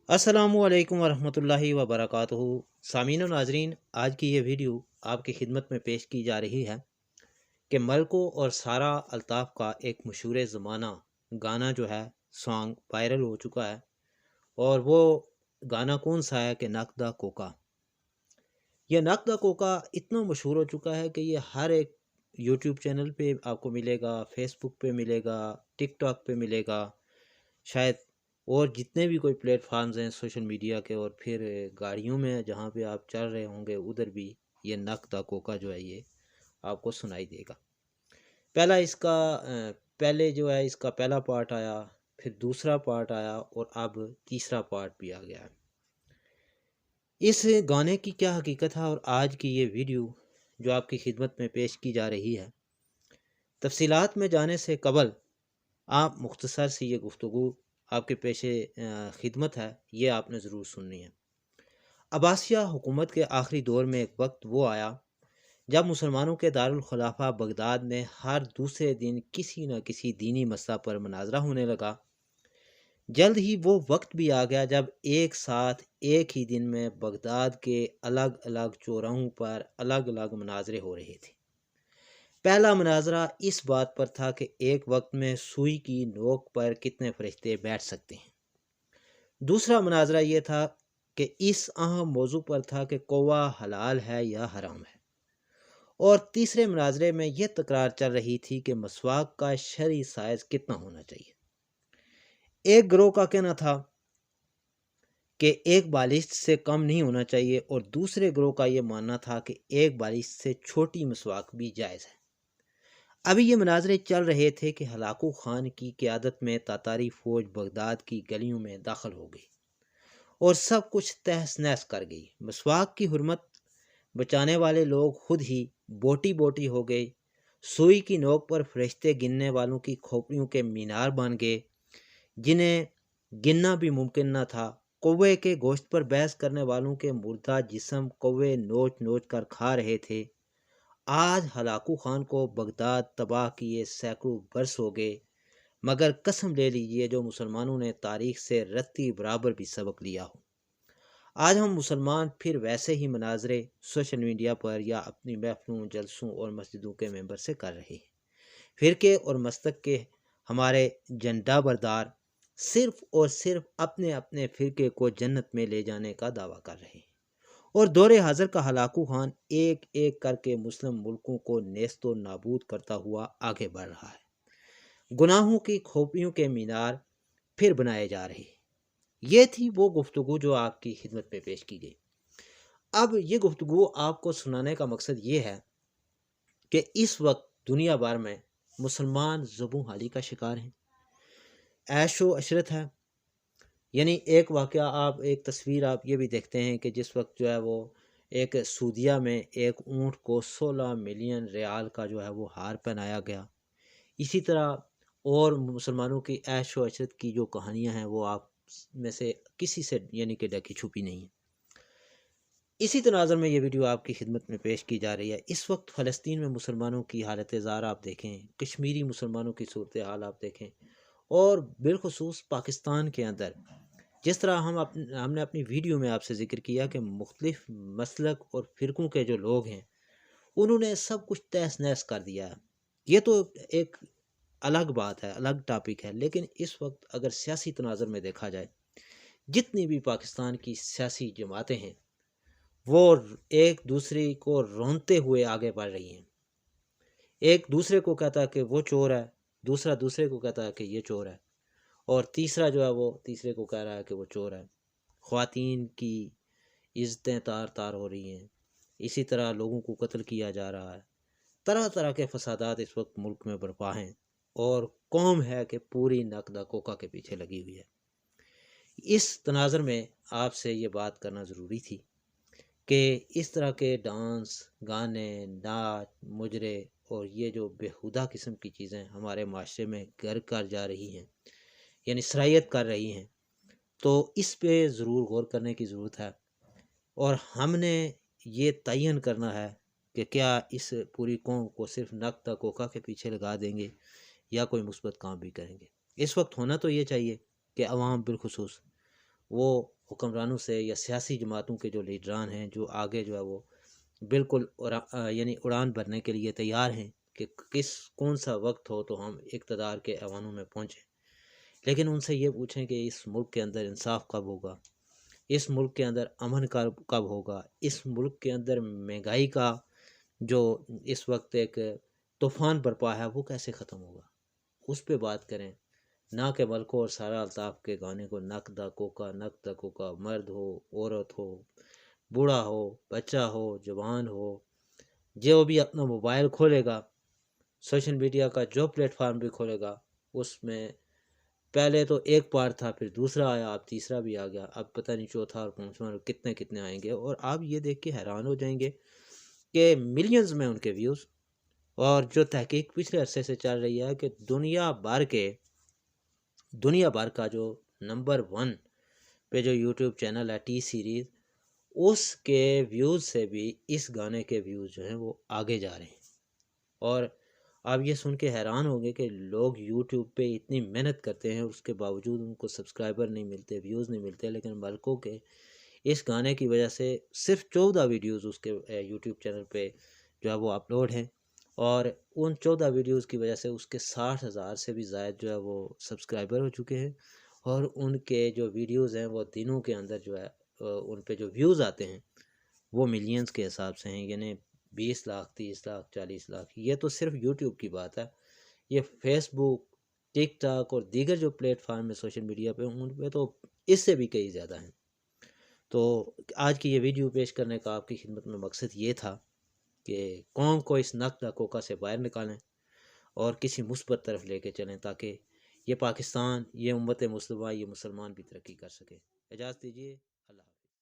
अस्सलामु अलैकुम वरहमतुल्लाहि वबरकातुहू। सामीन और नाजरीन, आज की ये वीडियो आपकी खिदमत में पेश की जा रही है कि मलको और सारा अल्ताफ़ का एक मशहूर ज़माना गाना जो है सॉन्ग वायरल हो चुका है। और वो गाना कौन सा है कि नकदा कोका। ये नकदा कोका इतना मशहूर हो चुका है कि ये हर एक यूट्यूब चैनल पे आपको मिलेगा, फेसबुक पे मिलेगा, टिकटॉक पे मिलेगा शायद, और जितने भी कोई प्लेटफार्म्स हैं सोशल मीडिया के, और फिर गाड़ियों में जहाँ पे आप चल रहे होंगे उधर भी ये नकदा कोका जो है ये आपको सुनाई देगा। पहले जो है इसका पहला पार्ट आया, फिर दूसरा पार्ट आया और अब तीसरा पार्ट भी आ गया है। इस गाने की क्या हकीकत है और आज की ये वीडियो जो आपकी खिदमत में पेश की जा रही है, तफसीलात में जाने से कबल आप मुख्तसर सी ये गुफ्तगू आपके पेशे खिदमत है, ये आपने ज़रूर सुननी है। अब्बासिया हुकूमत के आखिरी दौर में एक वक्त वो आया जब मुसलमानों के दारुल खिलाफा बगदाद में हर दूसरे दिन किसी न किसी दीनी मसला पर मनाजरा होने लगा। जल्द ही वो वक्त भी आ गया जब एक साथ एक ही दिन में बगदाद के अलग अलग चौराहों पर अलग अलग मनाजरे हो रहे थे। पहला मनाजरा इस बात पर था कि एक वक्त में सुई की नोक पर कितने फरिश्ते बैठ सकते हैं। दूसरा मनाजरा ये था कि इस अहम मौजू पर था कि कौवा हलाल है या हराम है। और तीसरे मनाजरे में यह तकरार चल रही थी कि मसवाक का शरई साइज कितना होना चाहिए। एक ग्रोह का कहना था कि एक बालिश से कम नहीं होना चाहिए और दूसरे ग्रोह का यह मानना था कि एक बालिश से छोटी मसवाक भी जायज़ है। अभी ये मनाजरे चल रहे थे कि हलाकू खान की क़यादत में तातारी फ़ौज बगदाद की गलियों में दाखिल हो गई और सब कुछ तहस नहस कर गई। मसवाक की हुर्मत बचाने वाले लोग खुद ही बोटी बोटी हो गए। सुई की नोक पर फरिश्ते गिनने वालों की खोपड़ियों के मीनार बन गए जिन्हें गिनना भी मुमकिन न था। कौवे के गोश्त पर बहस करने वालों के मुर्दा जिस्म कौवे नोच नोच कर खा रहे थे। आज हलाकू खान को बगदाद तबाह किए सैकड़ों बरस हो गए, मगर कसम ले लीजिए जो मुसलमानों ने तारीख से रत्ती बराबर भी सबक लिया हो। आज हम मुसलमान फिर वैसे ही मनाजरे सोशल मीडिया पर या अपनी महफिलों, जलसों और मस्जिदों के मेंबर से कर रहे हैं। फिरके और मस्तक के हमारे झंडा बरदार सिर्फ और सिर्फ अपने अपने फिरके को जन्नत में ले जाने का दावा कर रहे हैं और दौरे हाजिर का हलाकू खान एक एक करके मुस्लिम मुल्कों को नेस्तो नाबूद करता हुआ आगे बढ़ रहा है। गुनाहों की खोपड़ियों के मीनार फिर बनाए जा रहे हैं। ये थी वो गुफ्तगू जो आपकी खिदमत में पेश की गई। अब ये गुफ्तगू आपको सुनाने का मकसद ये है कि इस वक्त दुनिया भर में मुसलमान ज़ुबान हाली का शिकार हैं, ऐशो अशरत है। यानी एक वाक़या, आप एक तस्वीर आप ये भी देखते हैं कि जिस वक्त जो है वो एक सूदिया में एक ऊँट को 16 मिलियन रियाल का जो है वो हार पहनाया गया। इसी तरह और मुसलमानों की ऐश व अशरत की जो कहानियाँ हैं वो आप में से किसी से यानी कि ढकी छुपी नहीं है। इसी तनाज़ुर में ये वीडियो आपकी खिदमत में पेश की जा रही है। इस वक्त फ़लस्तीन में मुसलमानों की हालत ज़ार आप देखें, कश्मीरी मुसलमानों की सूरत हाल आप देखें, और बिलखुसूस पाकिस्तान के अंदर जिस तरह हमने अपनी वीडियो में आपसे ज़िक्र किया कि मुख्तलिफ मसलक और फ़िरक़ों के जो लोग हैं उन्होंने सब कुछ तहस नहस कर दिया है। ये तो एक अलग बात है, अलग टॉपिक है, लेकिन इस वक्त अगर सियासी तनाज़ुर में देखा जाए, जितनी भी पाकिस्तान की सियासी जमातें हैं वो एक दूसरे को रोनते हुए आगे बढ़ रही हैं। एक दूसरे को कहता है कि वो चोर है, दूसरा दूसरे को कहता है कि ये चोर है, और तीसरा जो है वो तीसरे को कह रहा है कि वो चोर है। ख़वातीन की इज़्ज़तें तार तार हो रही हैं, इसी तरह लोगों को कत्ल किया जा रहा है। तरह तरह के फसादात इस वक्त मुल्क में बर्पा हैं और कौम है कि पूरी नकदा कोका के पीछे लगी हुई है। इस तनाज़ुर में आपसे ये बात करना ज़रूरी थी कि इस तरह के डांस, गाने, नाच, मुजरे और ये जो बेहुदा किस्म की चीज़ें हमारे माशरे में घर कर जा रही हैं, यानी सरायत कर रही हैं, तो इस पे ज़रूर गौर करने की ज़रूरत है। और हमने ये तयन करना है कि क्या इस पूरी कौम को सिर्फ नकदा कोका के पीछे लगा देंगे या कोई मुस्बत काम भी करेंगे। इस वक्त होना तो ये चाहिए कि अवाम बिलखुसूस वो حکمرانوں سے یا سیاسی جماعتوں کے جو لیڈران ہیں، جو آگے جو ہے وہ بالکل یعنی اڑان بھرنے کے لیے تیار ہیں کہ کون سا وقت ہو تو ہم اقتدار کے ایوانوں میں پہنچیں، لیکن ان سے یہ پوچھیں کہ اس ملک کے اندر انصاف کب ہوگا، اس ملک کے اندر امن کب ہوگا، اس ملک کے اندر مہنگائی کا جو اس وقت ایک طوفان برپا ہے وہ کیسے ختم ہوگا، اس پہ بات کریں، نہ کہ ملکوں اور سارا الطاف کے گانے کو نک دا کوکا نک دا کوکا، مرد ہو عورت ہو بوڑھا ہو بچہ ہو جوان ہو، جو بھی اپنا موبائل کھولے گا، سوشل میڈیا کا جو پلیٹ فارم بھی کھولے گا، اس میں پہلے تو ایک پارٹ تھا، پھر دوسرا آیا، اب تیسرا بھی آ گیا، اب پتہ نہیں چوتھا اور پانچواں اور کتنے آئیں گے، اور آپ یہ دیکھ کے حیران ہو جائیں گے کہ ملینز میں ان کے ویوز، اور جو تحقیق پچھلے عرصے سے چل رہی ہے کہ دنیا بھر کا جو نمبر 1 پہ جو یوٹیوب چینل ہے ٹی سیریز، اس کے ویوز سے بھی اس گانے کے ویوز جو ہیں وہ آگے جا رہے ہیں، اور آپ یہ سن کے حیران ہوں گے کہ لوگ یوٹیوب پہ اتنی محنت کرتے ہیں، اس کے باوجود ان کو سبسکرائبر نہیں ملتے، ویوز نہیں ملتے، لیکن ملکوں کے اس گانے کی وجہ سے صرف 14 ویڈیوز اس کے یوٹیوب چینل پہ جو ہے وہ اپلوڈ ہیں، اور ان 14 ویڈیوز کی وجہ سے اس کے 60,000 سے بھی زائد جو ہے وہ سبسکرائبر ہو چکے ہیں، اور ان کے جو ویڈیوز ہیں وہ دنوں کے اندر جو ہے ان پہ جو ویوز آتے ہیں وہ ملینز کے حساب سے ہیں، یعنی 20 لاکھ 30 لاکھ 40 لاکھ، یہ تو صرف یوٹیوب کی بات ہے، یہ فیس بک ٹک ٹاک اور دیگر جو پلیٹ فارم ہے سوشل میڈیا پہ، ان پہ تو اس سے بھی کئی زیادہ ہیں۔ تو آج کی یہ ویڈیو پیش کرنے کا آپ کی خدمت میں مقصد یہ تھا کہ قوم کو اس نک کوکا سے باہر نکالیں اور کسی مثبت طرف لے کے چلیں، تاکہ یہ پاکستان، یہ امت مسلمہ، یہ مسلمان بھی ترقی کر سکے۔ اجازت دیجیے۔